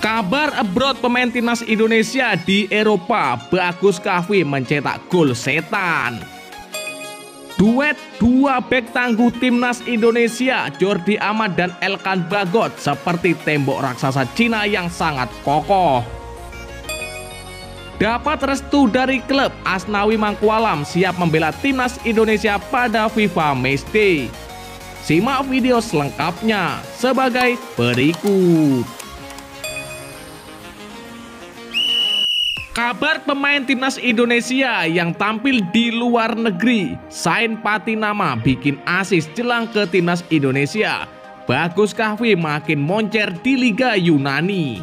Kabar abroad pemain timnas Indonesia di Eropa, Bagus Kahvi mencetak gol setan. Duet dua bek tangguh timnas Indonesia, Jordi Amat dan Elkan Bagot, seperti tembok raksasa Cina yang sangat kokoh. Dapat restu dari klub, Asnawi Mangkualam siap membela timnas Indonesia pada FIFA Matchday. Simak video selengkapnya sebagai berikut. Kabar pemain timnas Indonesia yang tampil di luar negeri, Sain Patinama bikin asis jelang ke timnas Indonesia. Bagus Kahvi makin moncer di Liga Yunani.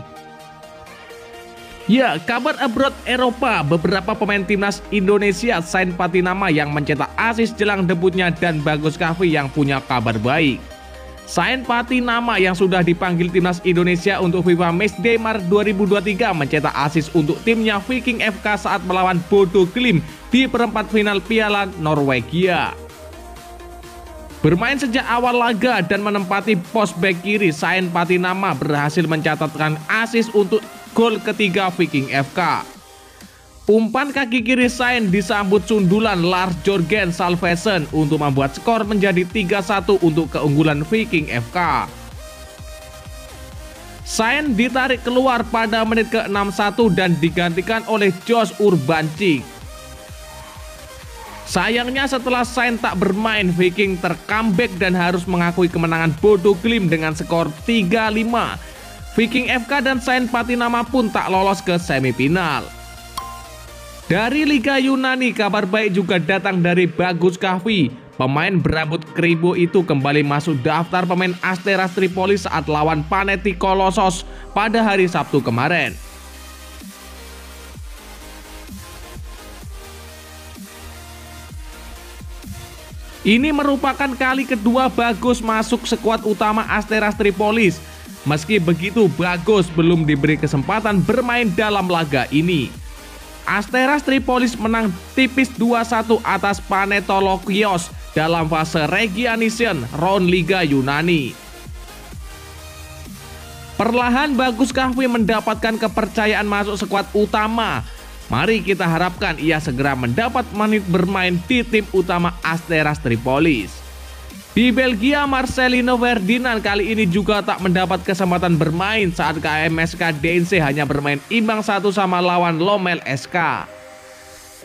Ya, kabar abroad Eropa, beberapa pemain timnas Indonesia, Sain Patinama yang mencetak asis jelang debutnya dan Bagus Kahvi yang punya kabar baik. Sain Patinama yang sudah dipanggil timnas Indonesia untuk FIFA Matchday Maret 2023 mencetak asis untuk timnya Viking FK saat melawan Bodo Glimt di perempat final Piala Norwegia. Bermain sejak awal laga dan menempati pos bek kiri, Sain Patinama berhasil mencatatkan asis untuk gol ketiga Viking FK. Umpan kaki kiri Sain disambut sundulan Lars Jørgen Salvesen untuk membuat skor menjadi 3-1 untuk keunggulan Viking FK. Sain ditarik keluar pada menit ke-61 dan digantikan oleh Josh Urbanchik. Sayangnya setelah Sain tak bermain, Viking tercomeback dan harus mengakui kemenangan Bodo Glimt dengan skor 3-5. Viking FK dan Sain Patinama pun tak lolos ke semifinal. Dari Liga Yunani, kabar baik juga datang dari Bagus Kahvi. Pemain berambut keribu itu kembali masuk daftar pemain Asteras Tripoli saat lawan Panathinaikos pada hari Sabtu kemarin. Ini merupakan kali kedua Bagus masuk skuad utama Asteras Tripolis. Meski begitu, Bagus belum diberi kesempatan bermain dalam laga ini. Asteras Tripolis menang tipis 2-1 atas Panathinaikos dalam fase Relegation round Liga Yunani. Perlahan Bagus Kahvi mendapatkan kepercayaan masuk skuad utama. Mari kita harapkan ia segera mendapat menit bermain di tim utama Asteras Tripolis. Di Belgia, Marcelino Ferdinand kali ini juga tak mendapat kesempatan bermain saat KMSK DNC hanya bermain imbang 1 sama lawan Lommel SK.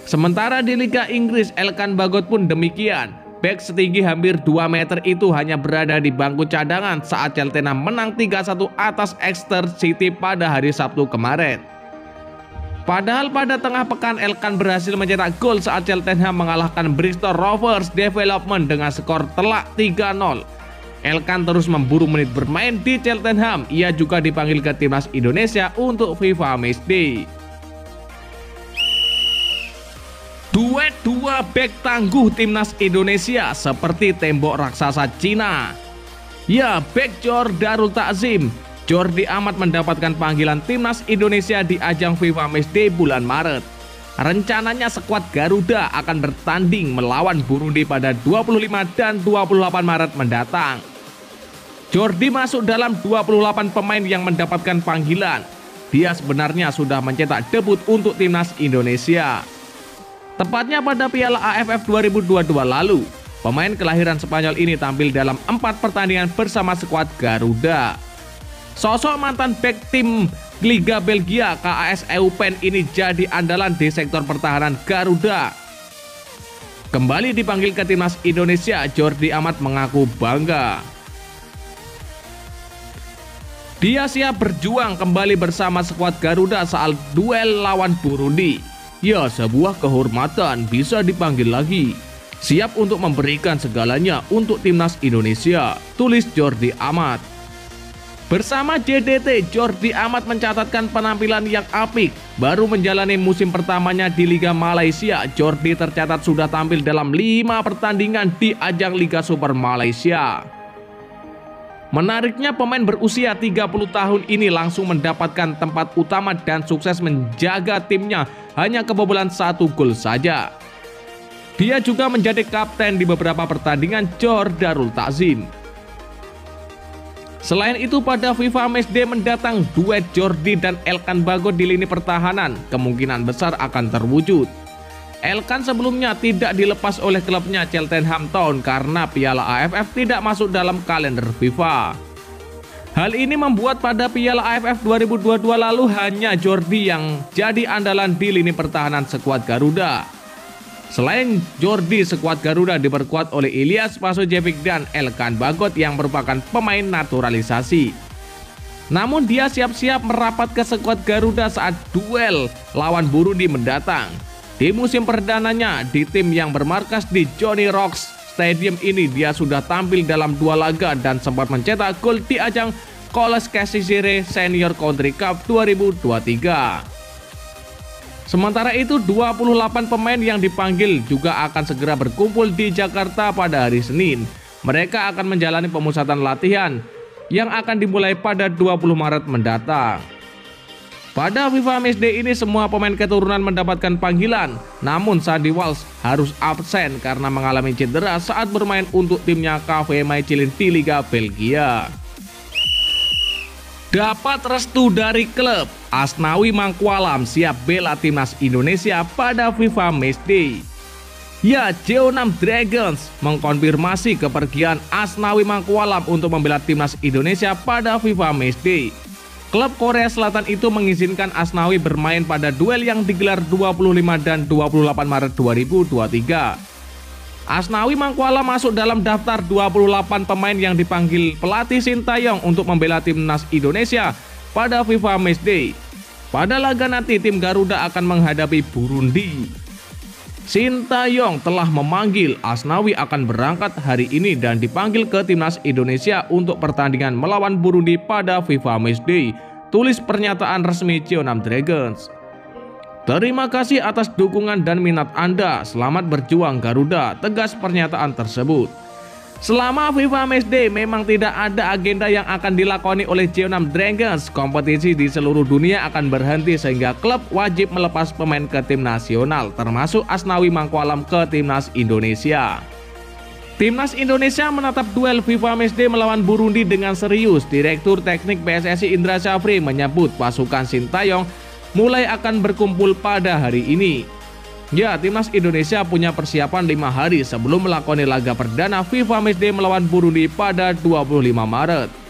Sementara di Liga Inggris, Elkan Bagot pun demikian. Bek setinggi hampir 2 meter itu hanya berada di bangku cadangan saat Cheltenham menang 3-1 atas Exeter City pada hari Sabtu kemarin. Padahal pada tengah pekan Elkan berhasil mencetak gol saat Cheltenham mengalahkan Bristol Rovers Development dengan skor telak 3-0. Elkan terus memburu menit bermain di Cheltenham. Ia juga dipanggil ke timnas Indonesia untuk FIFA Matchday. Duet dua bek tangguh timnas Indonesia seperti tembok raksasa Cina. Ya, bek Jor Darul Takzim, Jordi Amat mendapatkan panggilan timnas Indonesia di ajang FIFA Matchday bulan Maret. Rencananya skuad Garuda akan bertanding melawan Burundi pada 25 dan 28 Maret mendatang. Jordi masuk dalam 28 pemain yang mendapatkan panggilan. Dia sebenarnya sudah mencetak debut untuk timnas Indonesia. Tepatnya pada Piala AFF 2022 lalu, pemain kelahiran Spanyol ini tampil dalam 4 pertandingan bersama skuad Garuda. Sosok mantan bek tim Liga Belgia KAS Eupen ini jadi andalan di sektor pertahanan Garuda. Kembali dipanggil ke timnas Indonesia, Jordi Amat mengaku bangga. Dia siap berjuang kembali bersama skuad Garuda saat duel lawan Burundi. Ya, sebuah kehormatan bisa dipanggil lagi. Siap untuk memberikan segalanya untuk timnas Indonesia, tulis Jordi Amat. Bersama JDT, Jordi Amat mencatatkan penampilan yang apik. Baru menjalani musim pertamanya di Liga Malaysia, Jordi tercatat sudah tampil dalam 5 pertandingan di ajang Liga Super Malaysia. Menariknya, pemain berusia 30 tahun ini langsung mendapatkan tempat utama dan sukses menjaga timnya hanya kebobolan 1 gol saja. Dia juga menjadi kapten di beberapa pertandingan Jor Darul Takzim. Selain itu, pada FIFA Matchday mendatang, duet Jordi dan Elkan Bagot di lini pertahanan kemungkinan besar akan terwujud. Elkan sebelumnya tidak dilepas oleh klubnya Cheltenham Town karena Piala AFF tidak masuk dalam kalender FIFA. Hal ini membuat pada Piala AFF 2022 lalu hanya Jordi yang jadi andalan di lini pertahanan skuad Garuda. Selain Jordi, skuad Garuda diperkuat oleh Ilyas Pasojevic dan Elkan Bagot yang merupakan pemain naturalisasi. Namun dia siap-siap merapat ke skuad Garuda saat duel lawan Burundi mendatang. Di musim perdananya di tim yang bermarkas di Johnny Rocks Stadium ini, dia sudah tampil dalam 2 laga dan sempat mencetak gol di ajang Coles Kasisire Senior Country Cup 2023. Sementara itu, 28 pemain yang dipanggil juga akan segera berkumpul di Jakarta pada hari Senin. Mereka akan menjalani pemusatan latihan yang akan dimulai pada 20 Maret mendatang. Pada FIFA Matchday ini semua pemain keturunan mendapatkan panggilan, namun Sandy Walsh harus absen karena mengalami cedera saat bermain untuk timnya KV Mechelen di Liga Belgia. Dapat restu dari klub, Asnawi Mangkualam siap bela timnas Indonesia pada FIFA Matchday. Ya, Jeonnam Dragons mengkonfirmasi kepergian Asnawi Mangkualam untuk membela timnas Indonesia pada FIFA Matchday. Klub Korea Selatan itu mengizinkan Asnawi bermain pada duel yang digelar 25 dan 28 Maret 2023. Asnawi Mangkualam masuk dalam daftar 28 pemain yang dipanggil pelatih Sintayong untuk membela timnas Indonesia pada FIFA Matchday. Pada laga nanti tim Garuda akan menghadapi Burundi. Sintayong telah memanggil Asnawi akan berangkat hari ini dan dipanggil ke timnas Indonesia untuk pertandingan melawan Burundi pada FIFA Matchday, tulis pernyataan resmi Jeonnam Dragons. Terima kasih atas dukungan dan minat Anda. Selamat berjuang Garuda, tegas pernyataan tersebut. Selama FIFA Matchday memang tidak ada agenda yang akan dilakoni oleh Jeonnam Dragons. Kompetisi di seluruh dunia akan berhenti sehingga klub wajib melepas pemain ke tim nasional, termasuk Asnawi Mangkualam ke timnas Indonesia. Timnas Indonesia menatap duel FIFA Matchday melawan Burundi dengan serius. Direktur Teknik PSSI Indra Syafri menyebut pasukan Sintayong mulai akan berkumpul pada hari ini. Ya, timnas Indonesia punya persiapan 5 hari sebelum melakoni laga perdana FIFA Matchday melawan Burundi pada 25 Maret.